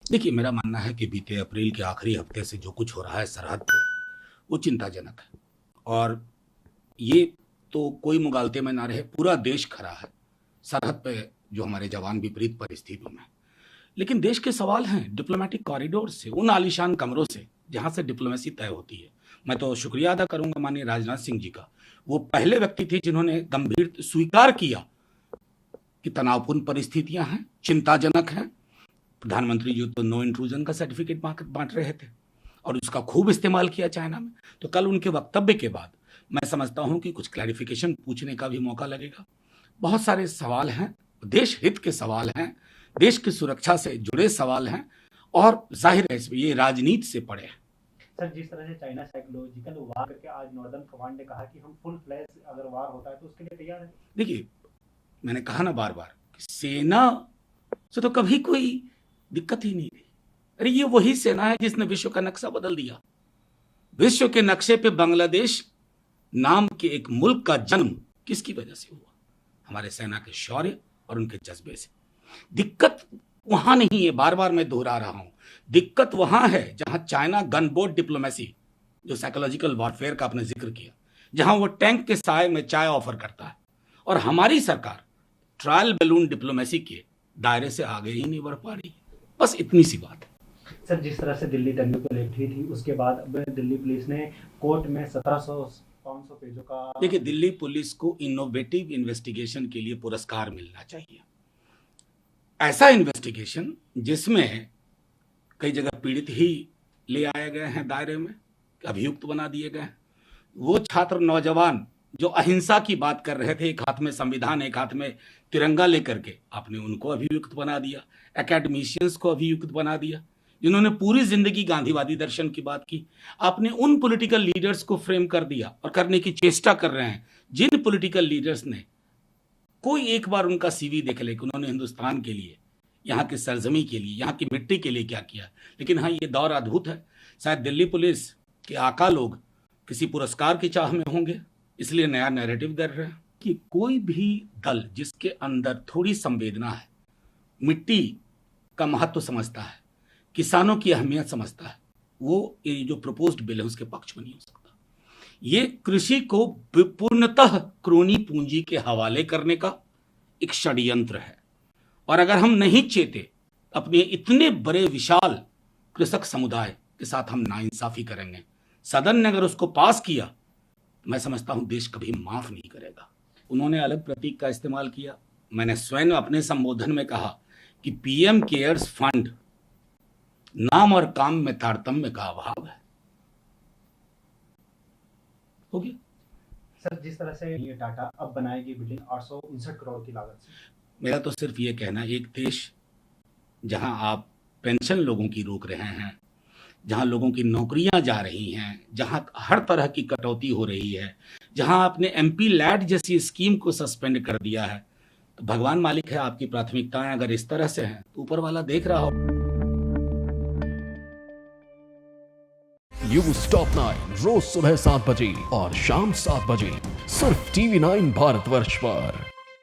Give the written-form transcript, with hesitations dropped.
देखिए, मेरा मानना है कि बीते अप्रैल के आखिरी हफ्ते से जो कुछ हो रहा है सरहद पे, वो चिंताजनक है। और ये तो कोई मुगालते में ना रहे, पूरा देश खड़ा है सरहद पे, जो हमारे जवान विपरीत परिस्थितियों में। लेकिन देश के सवाल हैं डिप्लोमेटिक कॉरिडोर से, उन आलीशान कमरों से जहाँ से डिप्लोमेसी तय होती है। मैं तो शुक्रिया अदा करूंगा माननीय राजनाथ सिंह जी का। वो पहले व्यक्ति थे जिन्होंने गंभीर स्वीकार किया कि तनावपूर्ण परिस्थितियां हैं, चिंताजनक हैं। प्रधानमंत्री जी तो नो इंट्रूजन का सर्टिफिकेट बांट रहे थे और उसका खूब इस्तेमाल किया चाइना में। तो कल उनके वक्तव्य के बाद मैं समझता हूं कि कुछ क्लैरिफिकेशन पूछने का भी मौका लगेगा। बहुत सारे सवाल हैं, देश हित के सवाल हैं, देश की सुरक्षा से जुड़े सवाल हैं और जाहिर है ये राजनीति से पड़े हैं। सर, जिस तरह से चाइना साइकोलॉजिकल वार करके आज नॉर्दर्न कमांड ने कहा कि हम फुल फ्लैश अगर वार होता है तो उसके लिए तैयार है। देखिए, मैंने कहा ना बार बार, सेना से तो कभी कोई दिक्कत ही नहीं थी। अरे ये वही सेना है जिसने विश्व का नक्शा बदल दिया। विश्व के नक्शे पे बांग्लादेश नाम के एक मुल्क का जन्म किसकी वजह से हुआ? हमारे सेना के शौर्य और उनके जज्बे से। दिक्कत वहां नहीं है, बार बार मैं दोहरा रहा हूं, दिक्कत वहां है जहां चाइना गनबोट डिप्लोमेसी, जो साइकोलॉजिकल वॉरफेयर का आपने जिक्र किया, जहां वो टैंक के साए में चाय ऑफर करता है और हमारी सरकार ट्रायल बैलून डिप्लोमेसी के दायरे से आगे ही नहीं बढ़ पा रही। बस इतनी सी बात है। सर, जिस तरह से दिल्ली दंगे को लेट हुई थी उसके बाद अब दिल्ली पुलिस ने कोर्ट में 1700-500 पेजों का। देखिए, दिल्ली पुलिस को इनोवेटिव इन्वेस्टिगेशन के लिए पुरस्कार मिलना चाहिए। ऐसा इन्वेस्टिगेशन जिसमें कई जगह पीड़ित ही ले आए गए हैं दायरे में, अभियुक्त बना दिए गए हैं। वो छात्र नौजवान जो अहिंसा की बात कर रहे थे, एक हाथ में संविधान एक हाथ में तिरंगा लेकर के, आपने उनको अभियुक्त बना दिया। एकेडमिशियंस को अभियुक्त बना दिया जिन्होंने पूरी जिंदगी गांधीवादी दर्शन की बात की। आपने उन पॉलिटिकल लीडर्स को फ्रेम कर दिया और करने की चेष्टा कर रहे हैं जिन पॉलिटिकल लीडर्स ने, कोई एक बार उनका सीवी देख ले कि उन्होंने हिंदुस्तान के लिए, यहाँ की सरजमी के लिए, यहाँ की मिट्टी के लिए क्या किया। लेकिन हाँ, ये दौर अद्भुत है। शायद दिल्ली पुलिस के आका लोग किसी पुरस्कार की चाह में होंगे, इसलिए नया नैरेटिव कर रहे हैं कि कोई भी दल जिसके अंदर थोड़ी संवेदना है, मिट्टी का महत्व समझता है, किसानों की अहमियत समझता है, वो ये जो प्रपोज्ड बिल है उसके पक्ष में नहीं हो सकता। ये कृषि को पूर्णतः क्रोनी पूंजी के हवाले करने का एक षड्यंत्र है। और अगर हम नहीं चेते, अपने इतने बड़े विशाल कृषक समुदाय के साथ हम नाइंसाफी करेंगे। सदन ने अगर उसको पास किया, मैं समझता हूं देश कभी माफ नहीं करेगा। उन्होंने अलग प्रतीक का इस्तेमाल किया। मैंने स्वयं अपने संबोधन में कहा कि पीएम केयर्स फंड नाम और काम में तारतम्य का अभाव है। हो गया। सर, जिस तरह से ये टाटा अब बनाएगी बिल्डिंग 859 करोड़ की लागत से, मेरा तो सिर्फ ये कहना, एक देश जहां आप पेंशन लोगों की रोक रहे हैं, जहां लोगों की नौकरियां जा रही हैं, जहां हर तरह की कटौती हो रही है, जहां आपने एमपी लैड जैसी स्कीम को सस्पेंड कर दिया है, तो भगवान मालिक है, आपकी प्राथमिकताएं अगर इस तरह से हैं तो ऊपर वाला देख रहा हो। न्यूज टॉप 9 रोज सुबह 7 बजे और शाम 7 बजे सिर्फ TV9 भारतवर्ष पर।